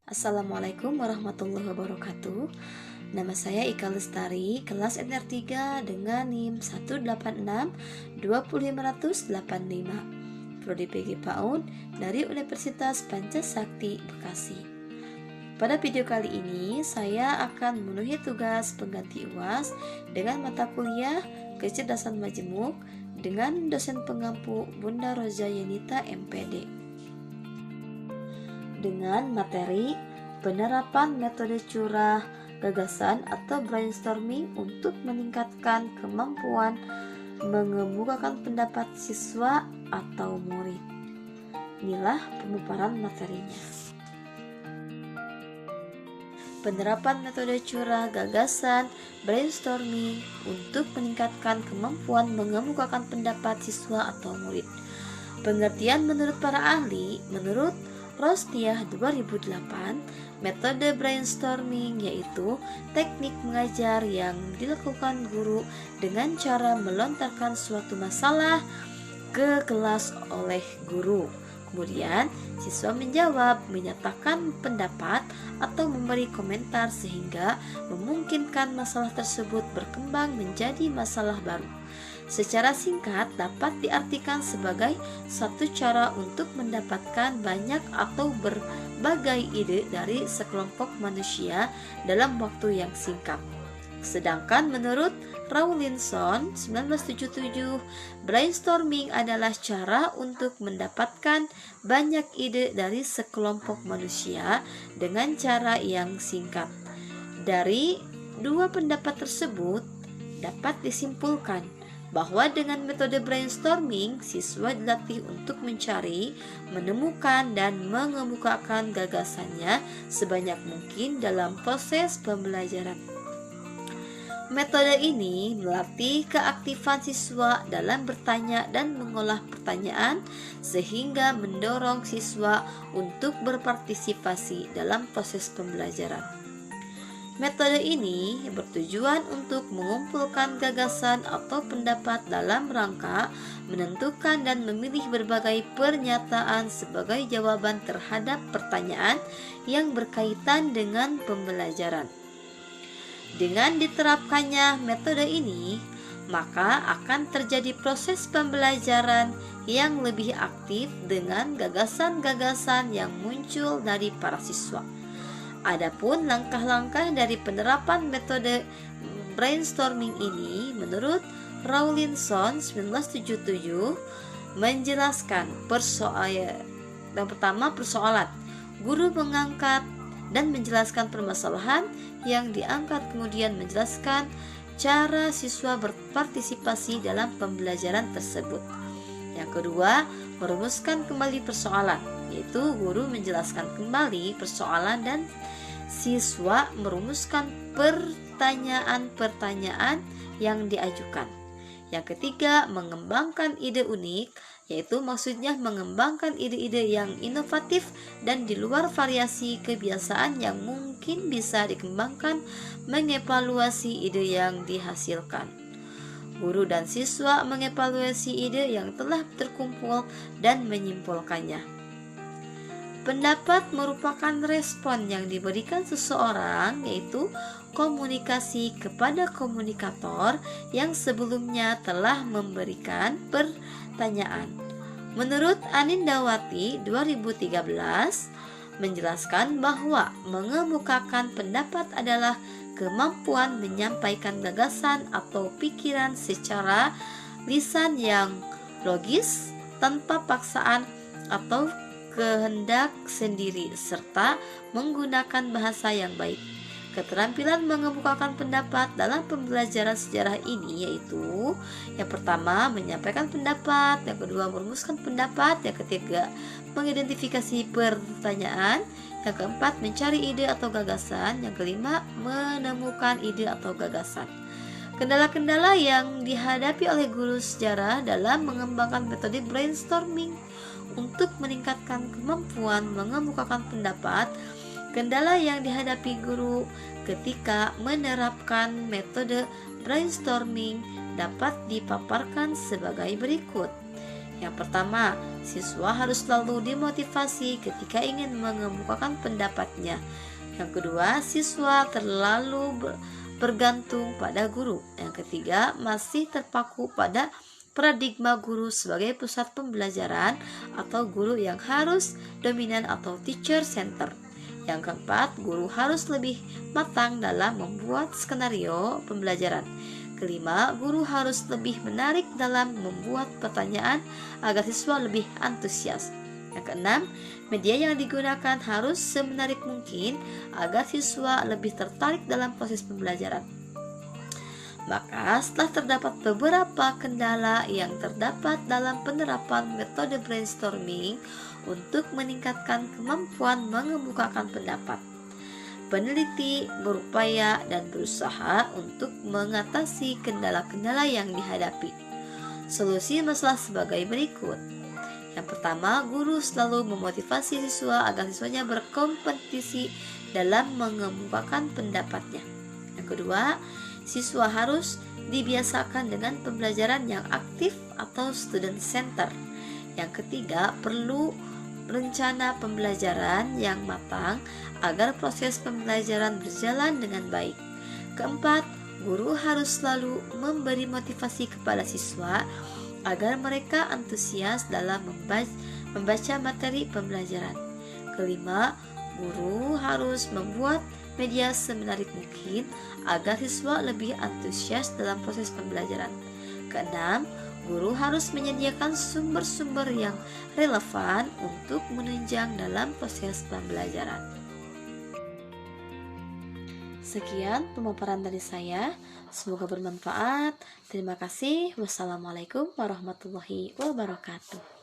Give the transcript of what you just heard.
Assalamualaikum warahmatullahi wabarakatuh. Nama saya Ika Lestari, kelas NR3 dengan NIM 186-20585, Prodi PG PAUD dari Universitas Pancasakti, Bekasi. Pada video kali ini, saya akan memenuhi tugas pengganti UAS dengan mata kuliah Kecerdasan Majemuk dengan dosen pengampu Bunda Roza Yenita MPD. Dengan materi penerapan metode curah gagasan atau brainstorming untuk meningkatkan kemampuan mengemukakan pendapat siswa atau murid. Inilah pemaparan materinya. Penerapan metode curah gagasan brainstorming untuk meningkatkan kemampuan mengemukakan pendapat siswa atau murid. Pengertian menurut para ahli, menurut Rostiah 2008, metode brainstorming yaitu teknik mengajar yang dilakukan guru dengan cara melontarkan suatu masalah ke kelas oleh guru. Kemudian siswa menjawab, menyatakan pendapat atau memberi komentar sehingga memungkinkan masalah tersebut berkembang menjadi masalah baru. Secara singkat dapat diartikan sebagai satu cara untuk mendapatkan banyak atau berbagai ide dari sekelompok manusia dalam waktu yang singkat. Sedangkan menurut Rawlinson 1977, brainstorming adalah cara untuk mendapatkan banyak ide dari sekelompok manusia dengan cara yang singkat. Dari dua pendapat tersebut dapat disimpulkan bahwa dengan metode brainstorming, siswa dilatih untuk mencari, menemukan, dan mengemukakan gagasannya sebanyak mungkin dalam proses pembelajaran. Metode ini melatih keaktifan siswa dalam bertanya dan mengolah pertanyaan sehingga mendorong siswa untuk berpartisipasi dalam proses pembelajaran. Metode ini bertujuan untuk mengumpulkan gagasan atau pendapat dalam rangka menentukan dan memilih berbagai pernyataan sebagai jawaban terhadap pertanyaan yang berkaitan dengan pembelajaran. Dengan diterapkannya metode ini, maka akan terjadi proses pembelajaran yang lebih aktif dengan gagasan-gagasan yang muncul dari para siswa. Adapun langkah-langkah dari penerapan metode brainstorming ini menurut Rawlinson 1977 menjelaskan persoalan. Guru mengangkat dan menjelaskan permasalahan yang diangkat, kemudian menjelaskan cara siswa berpartisipasi dalam pembelajaran tersebut. Yang kedua, merumuskan kembali persoalan, yaitu guru menjelaskan kembali persoalan dan siswa merumuskan pertanyaan-pertanyaan yang diajukan. Yang ketiga, mengembangkan ide unik, yaitu maksudnya mengembangkan ide-ide yang inovatif dan di luar variasi kebiasaan yang mungkin bisa dikembangkan, mengevaluasi ide yang dihasilkan. Guru dan siswa mengevaluasi ide yang telah terkumpul dan menyimpulkannya. Pendapat merupakan respon yang diberikan seseorang, yaitu komunikasi kepada komunikator yang sebelumnya telah memberikan pertanyaan. Menurut Anindawati 2013 menjelaskan bahwa mengemukakan pendapat adalah kemampuan menyampaikan gagasan atau pikiran secara lisan yang logis tanpa paksaan atau kehendak sendiri serta menggunakan bahasa yang baik. Keterampilan mengemukakan pendapat dalam pembelajaran sejarah ini yaitu yang pertama menyampaikan pendapat, yang kedua merumuskan pendapat, yang ketiga mengidentifikasi pertanyaan, yang keempat mencari ide atau gagasan, yang kelima menemukan ide atau gagasan. Kendala-kendala yang dihadapi oleh guru sejarah dalam mengembangkan metode brainstorming untuk meningkatkan kemampuan mengemukakan pendapat. Kendala yang dihadapi guru ketika menerapkan metode brainstorming dapat dipaparkan sebagai berikut. Yang pertama, siswa harus selalu dimotivasi ketika ingin mengemukakan pendapatnya. Yang kedua, siswa terlalu bergantung pada guru. Yang ketiga, masih terpaku pada paradigma guru sebagai pusat pembelajaran atau guru yang harus dominan atau teacher center. Yang keempat, guru harus lebih matang dalam membuat skenario pembelajaran. Kelima, guru harus lebih menarik dalam membuat pertanyaan agar siswa lebih antusias. Yang keenam, media yang digunakan harus semenarik mungkin agar siswa lebih tertarik dalam proses pembelajaran. Maka setelah terdapat beberapa kendala yang terdapat dalam penerapan metode brainstorming untuk meningkatkan kemampuan mengemukakan pendapat, peneliti berupaya dan berusaha untuk mengatasi kendala-kendala yang dihadapi. Solusi masalah sebagai berikut. Yang pertama, guru selalu memotivasi siswa agar siswanya berkompetisi dalam mengemukakan pendapatnya. Yang kedua, siswa harus dibiasakan dengan pembelajaran yang aktif atau student center. Yang ketiga, perlu rencana pembelajaran yang matang agar proses pembelajaran berjalan dengan baik. Keempat, guru harus selalu memberi motivasi kepada siswa agar mereka antusias dalam membaca materi pembelajaran. Kelima, guru harus membuat media semenarik mungkin agar siswa lebih antusias dalam proses pembelajaran. Keenam, guru harus menyediakan sumber-sumber yang relevan untuk menunjang dalam proses pembelajaran. Sekian pemaparan dari saya, semoga bermanfaat. Terima kasih. Wassalamualaikum warahmatullahi wabarakatuh.